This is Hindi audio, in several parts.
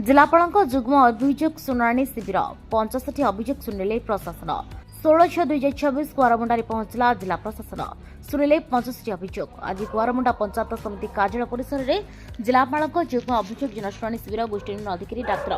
जिलापाल जुग्म अभियोग शुणाणी शिविर 65 अभियोग शुणिले प्रशासन 16/6/2026 कुआरमुंडा पहुंचला जिला प्रशासन शुणिले 65 अभियोग। आज कुआरमुंडा पंचायत समिति कार्यालय परिसर में जिलापाल जुग्म अभियोग जनशुणाणी शिविर गोष्ठी अधिकारी डाक्तर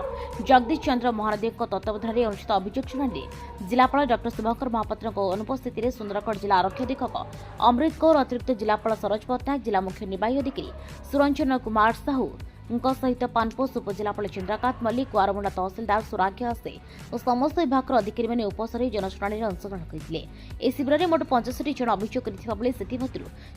जगदीश चंद्र महानदेव तत्वावधान में अनुष्ठित अभियोग शुणाणी जिलापाल डॉ शुभंकर महापात्र अनुपस्थित में सुंदरगढ़ जिला आरक्षी अधीक्षक अमृत कौर अतिरिक्त जिलापाल सरोज पट्टनायक जिला मुख्य निर्वाही अधिकारी सुरंजन कुमार साहू सहित पानपोष उपजिलापाल चंद्रकांत मल्लिक कुआरमुंडा तहसिलदार सुराग्य आसे और समस्त विभाग अधिकारी मैंने उपसरी जनशुणाणी अंशग्रहण करते। शिविर में मोट 65 जन अभियोग कर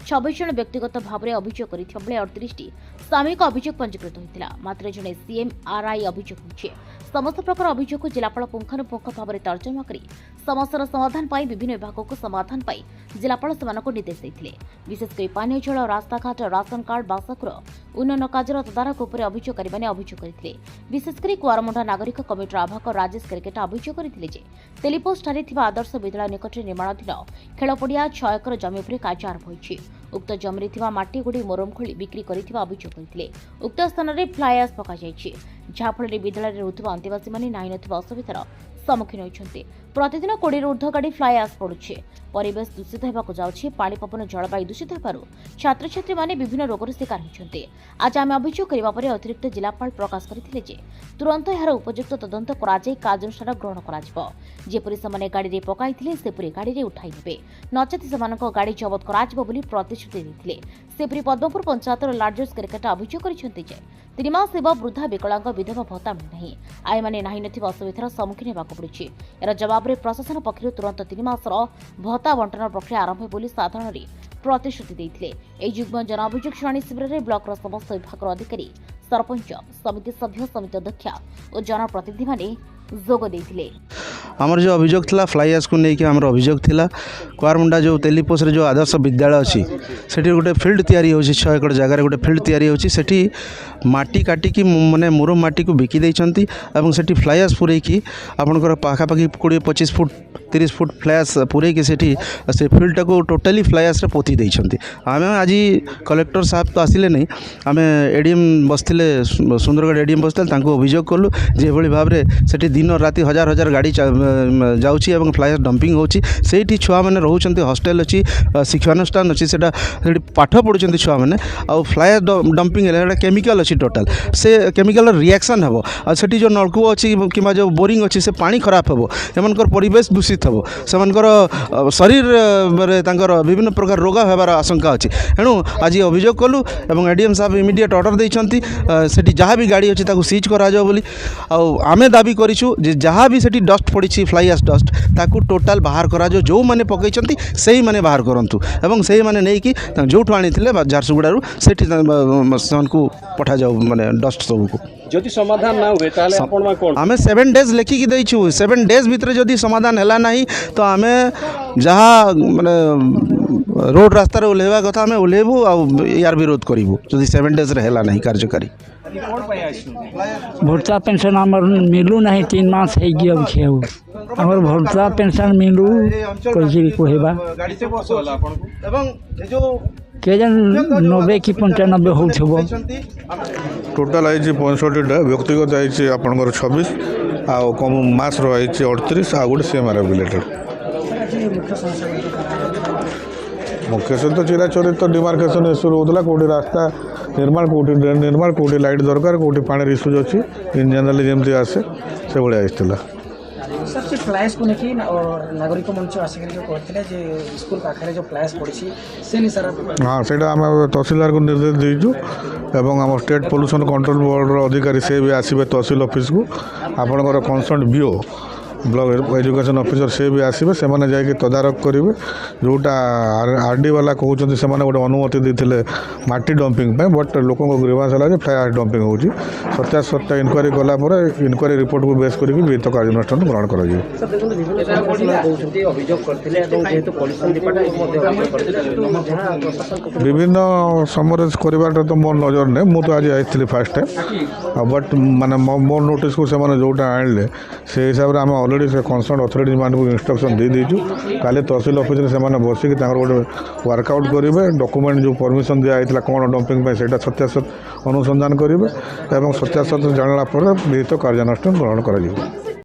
26 जन व्यक्तिगत भाव में अभियोग कर 38 सामूहिक अभियोग पंजीकृत होता। मात्र जड़े सीएमआरआई अभियोग होइछे। समस्त प्रकार अभियोग को जिलापाल पुंखानुपुंख भाव में तर्जमा कर समस्या समाधान पाई विभिन्न विभाग को समाधान पाई जिलापाल सेमानक निर्देश देते। विशेषकर पानीय जल रास्ताघाट राशन कार्ड बासगृह उन्नयन कार्य तदारख उपर अभियोगकारी अभियोग करते। विशेषकर कुआरमुंडा नागरिक कमिटर आभाक राजेश केरकेटा अभियोग करते तेलीपोस्ट आदर्श विद्यालय निकट निर्माणाधीन खेलपड़िया 6 एकर जमी पर कार्य आरंभ होइछि। उक्त जमी माटी गुड़ी मोरम खोली बिक्री करथिबा अभियोग करते। उक्त स्थान में फ्लाई ऐश पका जाइछि जहाँफल विद्यालय रहुथिबा अंतेवासी माने नाही नथिबा असुविधार सम्मुखीन होइछन्ते। प्रतिदिन 20 ऊर्ध्व गाड़ी फ्लाई ऐश पड़ुछि। परिवेश दूषित होगाकू जाउछि। पानी पवन जलवायु दूषित होबारु छात्र छात्री माने विभिन्न रोगर शिकार होइछन्ते। आज आम अभियोग करबा परे अतिरिक्त जिलापाल प्रकाश करथिले जे तुरंत यार उपयुक्त तदंत कराई कार्यानुष्ठान ग्रहण कराजिबो। जेपरि समाने गाड़ी रे पकाइथिले सेपरि गाड़ी रे उठाइ देबे नचेत सेमानक गाड़ी जबत कराजिबो बोली प्रतिश्रुति दैथिले। सेपरि पद्मपुर पंचायतर लार्जेस्ट केरकेटा अभियोग करिसेंते जे 3 मास हेबा वृद्धा विकलांग विधवा भत्ता मिलनाही आय माने नाही नथिबा असुविधार सम्मुखीन हेबाकू पड़ुछि। यार जवाब रे प्रशासन पक्षरु तुरंत 3 मासर भत्ता बंटन प्रक्रिया आरंभ बोली साधारण प्रतिश्रुति देते। यह युग्म जन अभियोग शुणाणी शिविर में ब्लॉक समस्त विभाग अधिकारी सरपंच समिति सभ्य समिति अध्यक्ष और जनप्रतिनिधि माने जोग देते। आमर जो अभियोग था फ्लाई ऐश को लेकिन आमर अभियोग था कुआरमुंडा जो तेलीपोष जो आदर्श विद्यालय अच्छी से गोटे फिल्ड तैयारी हो 6 एकड़ जगार गोटे फिल्ड तैयारी होती माटी काटिकी माने मुरम माटी को बिकी देइछंती एवं सेठी फ्लाई ऐश पुरैकी आपनकर पाखापाखि 20-25 फुट 30 फुट फ्लाई ऐश पुरैकी सेठी से फिल्ड को टोटाली फ्लाई ऐश रे पोती देइछंती। आमे आज कलेक्टर साहब तो आसिले नहीं आमे एडीएम बसथिले सुंदरगढ़ एडीएम बसथिले तांको अभियोग कलु जे भली भाव रे सेठी दिन राति हजार हजार गाड़ी जाउची एवं फ्लाई ऐश डंपिंग होची। सेठी छुआ माने रहउचंती हॉस्टल अछि शिक्षानुष्ठान अछि सेटा सेठी पाठ पढुचंती छुआ माने आ फ्लाई ऐश डंपिंग हेला केमिकल टोटाल से केमिकल रिएक्शन हम आ सेठी जो नलकूप अच्छी कि जो बोरिंग अच्छी से पानी खराब हम एमनकर परिवेश दूषित हम सेमनकर शरीर में विभिन्न प्रकार रोग होबार आशंका अच्छी। एणु आज अभियोग कलु एवं एडीएम साहब इमिडिएट ऑर्डर देइछंती सेठी जहाँ भी गाड़ी अच्छी ताकू सीज करा जाओ बोली आमे दाबी करिछु जे जहाँ भी सेठी डस्ट पड़ी फ्लाई ऐश डस्ट ताकू टोटाल बाहर करा जाओ जो माने पकईचंती सही माने बाहर करंतु एवं सही माने नहीं कि जोठू आनिथिले झारसुगुड़ारू सेठी को पठा जाओ माने डस्ट सब को जदि समाधान ना हुए ताले आपण मा कोन आमे 7 डेज लेखिकी दैछु 7 डेज भितर जदि समाधान हैला नहीं तो आमे जहाँ माने रोड रास्ता रे ओलेबा कथा आमे ओलेबू आ यार विरोध करिवु जदि 7 डेज रे हैला नहीं कार्यकारी। भत्ता पेंशन हमर मिलू नहीं 3 मास है गयो खेउ हमर भत्ता पेंशन मिलू कोइ कोहेबा गाड़ी से बस होला आपन को एवं जो के जन 90 की 95 होथबो टोटाल आई 65 व्यक्तिगत आई आपनकर 26 आ कम मास रो आई 38 आ गोटे सीएमआर रिलेटेड मुख्य से तो चिराचोरी तो डिमार्केशन इश्यू होता कौटी रास्ता निर्माण कौटी ड्रेन निर्माण कौटी लाइट दरकार कौटी पानी इश्यूज अच्छी इन जनरली जमती आसे से भाई आसाला सर से फ्लैश को लेकिन और नागरिक मंच आसिक जो कहते जे स्कूल पाखे जो फ्लैश पड़ी से नहीं सर हाँ से तहसीलदार को निर्देश दीचु एवं आम स्टेट पोल्यूशन कंट्रोल बोर्ड अधिकारी से भी आसवे तहसील ऑफिस को आपंकर concern BO block education officer से भी आसवे से मैंने तदारख करेंगे जोटा आरडी वाला कहते से गोटे अनुमति देते माटी डंपिंग बट लोक ग्रीवांस है फ्लाई ऐश डंपिंग हो सत्यासत्य इनक्वारी कलापर इनक्वारी रिपोर्ट को बेस कर विहित कार्यानुष्ठान ग्रहण कर विभिन्न समय कर तो मोर नजर नहीं मुझे आज आई फास्ट टाइम बट माने मोर नोटिस को से जोटा आणले से हिसाब से आम अलरेडी से कनसर्न अथॉरिटी मानक इंस्ट्रक्शन दे दीचु काले तहसील ऑफिस से बसिक गोटे वर्कआउट करेंगे डॉक्यूमेंट जो परमिशन दिखाई कौन डंपिंग से सत्यासत अनुसंधान करेंगे और सत्यासत जानला विहित कार्यानुष्ठान ग्रहण कर।